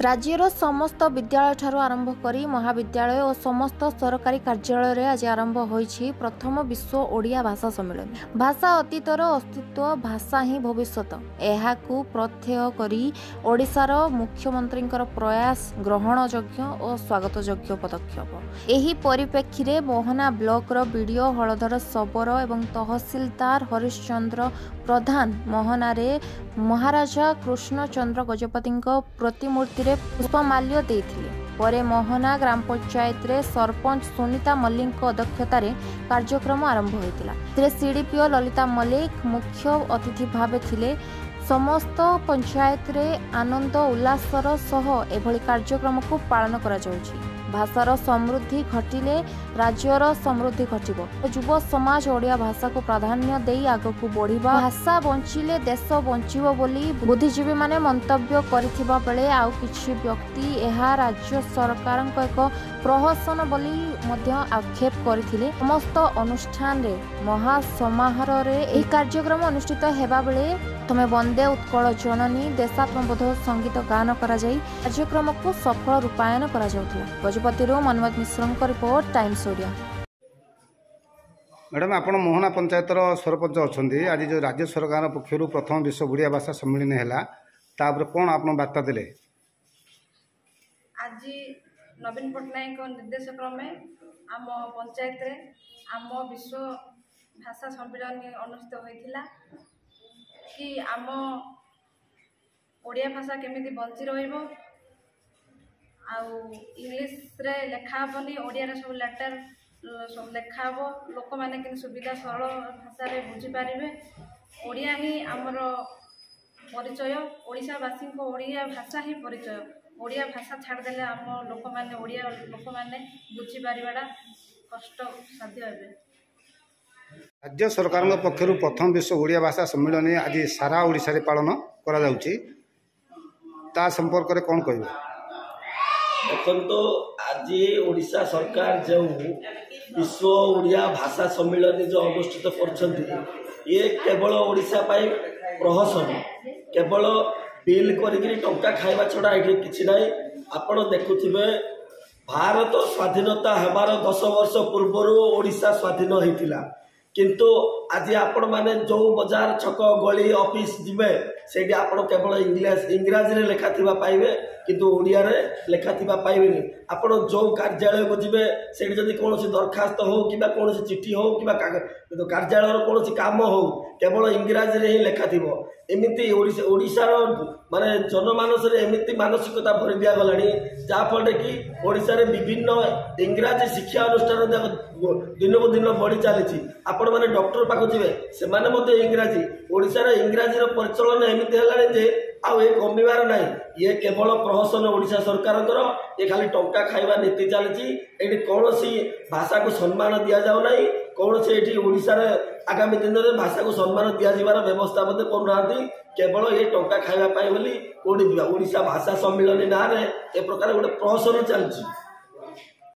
राज्यर समस्त विद्यालय ठारू आरंभ करी महाविद्यालय और समस्त सरकारी कार्यालय रे आज आरंभ होईछि प्रथम विश्व ओडिया भाषा सम्मेलन। भाषा अतीतर अस्तित्व, भाषा ही भविष्यत एहाकू प्रत्यय करी ओडिशार मुख्यमंत्री प्रयास ग्रहणयोग्य और स्वागतयोग्य पदक्षेप। एही परिप्रेक्षी रे मोहना ब्लॉक रो बीडीओ हलधर शबर एवं तहसीलदार हरिश्चंद्र प्रधान मोहना रे महाराजा कृष्णचंद्र गजपति प्रतिमूर्ति रे पुष्पमाल्य देइथिले। परे मोहना ग्राम पंचायत रे सरपंच सुनीता मल्लिक अध्यक्षता कार्यक्रम आरंभ होइतिला। सीडीपीओ ललिता मल्लिक मुख्य अतिथि भावे थिले। समस्त पंचायत रे आनंद उल्लासर सह एभली कार्यक्रम को पालन करा जाउछि। भाषार समृद्धि घटिले राज्यर समृद्धि घटिबो। युव समाज ओडिया भाषा को प्राधान्य देई आगकू बढ़िबा। भाषा बंचिले देश बंचिबो बोली बुद्धिजीवी माने मंतव्य करिथिबा बेले आउ किछि व्यक्ति एहा राज्य सरकारक एक प्रहसन बोली मध्य आक्षेप करथिले। समस्त अनुष्ठान रे महासमारोह रे एही कार्यक्रम अनुष्ठित हेबा बेले तमे वंदे उत्कल जननी देशात्मबोध संगीत गान करा जाई कार्यक्रम को सफल रूपायन करा जाउथिला। गजपति मनमोहन मिश्र रिपोर्ट टाइम्स ओडिया। मैडम आपण मोहना पंचायत सरपंच अच्छा आज जो राज्य सरकार पक्षर प्रथम विश्व ओडिया भाषा सम्मेलन है तापर कौन आप बार्ता देले? आज नवीन पट्टनायक निर्देश क्रमे आम पंचायत रे आम विश्व भाषा सम्मेलन अनुष्ठित होइथिला कि आम ओडिया भाषा केमिति बंची रहिबो आउ इंग्लिश रे लेखा हबनी ओडिया रे सब लेटर सब लेखा हबो लोक माने कि सुविधा सरल भाषा रे बुझी पारिबे। ओडिया ही हमर परिचय ओडिशावासी को ओडिया भाषा ही परिचय। ओडिया भाषा छाड़ देले हम लोक माने ओडिया लोक माने बुझी पारिबाडा कष्ट साध्य हेबे। राज्य सरकार पक्षर प्रथम विश्व ओडिया भाषा सम्मेलन आज सारा ओडिशा रे पालन करा जाउछि ता संपर्क रे कोन कहबो? देखो आज ओडिशा सरकार जो विश्व ओडिया भाषा सम्मेलन जो अनुष्ठित करछन्ती ये केवल ओडिशा पाई प्रहसन केवल बिल करी टंका खाइबा छड़ा ये किछि नाही। आपण देखुथिबे भारत स्वाधीनता हेबार 10 वर्ष पूर्व ओडिशा स्वाधीन होइतिला किंतु आज आपण माने जो बाजार छक गली ऑफिस जिबे सेठी आपण केवल इंग्राजी रे लेखा थिबा पाइबे किंतु ओडिया रे लेखा थिबा पाइबेनी। आपण जो कार्यालय को जिबे सेठी जदी कोनोसी दरखास्त हो किबा कोनोसी चिट्ठी हो किबा कार्यालय रो कोनोसी काम हो केवल इंग्राजी रे ही लेखा थिबो। एमिति ओडिशा रो माने जनमानस रे एमिति मानसिकता भरि दिया गलानी जा फल कि ओडिशा रे विभिन्न इंग्राजी शिक्षा अनुष्ठान दिन को दिन बढ़ी चली। आपण माने डॉक्टर पाखु जिबे से माने मते इंग्राजी ओडिशा रे इंग्राजी रो प्रचलन एमिति हलानी जे आ ए कमिबार नाही। ये केवल प्रहसन ओडिशा सरकार ये खाली टंका खाइबा नीति चली। एठी कोनोसी भाषा को सम्मान दिया जाउ नाही। कोनोसी एठी ओडिशा रे आगामी दिन में भाषा को सम्मान दिया जिबार व्यवस्था मते करूनांती केवल ये टंका खाइबा पाई बोली ओडिशा भाषा सम्मेलन ना रे ए प्रकार गोटे प्रहसन चलछि।